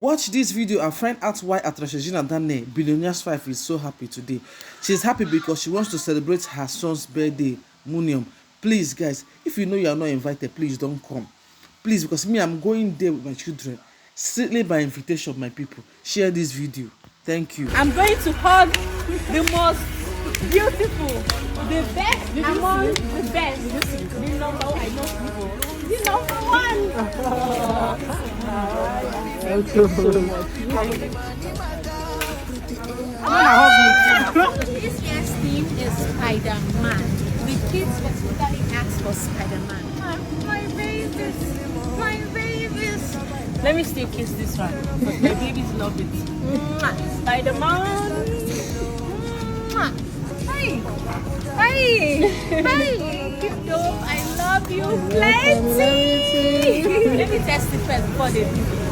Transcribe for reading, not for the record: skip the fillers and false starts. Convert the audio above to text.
Watch this video and find out why Regina Dane, Billionaires 5, is so happy today. She's happy because she wants to celebrate her son's birthday, Munium. Please, guys, if you know you are not invited, please don't come. Please, because me, I'm going there with my children. Strictly by invitation, my people. Share this video. Thank you. I'm going to hug the most beautiful, the best among the best. The number one, I know people. The number one. Thank you so much. This year's theme is Spider-Man. The kids specifically ask for Spider-Man. My babies, my babies. Let me still kiss this one because my babies love it. Spider-Man. Hey, hey, hey. Yo, I love you plenty. Let me test it first before they do it.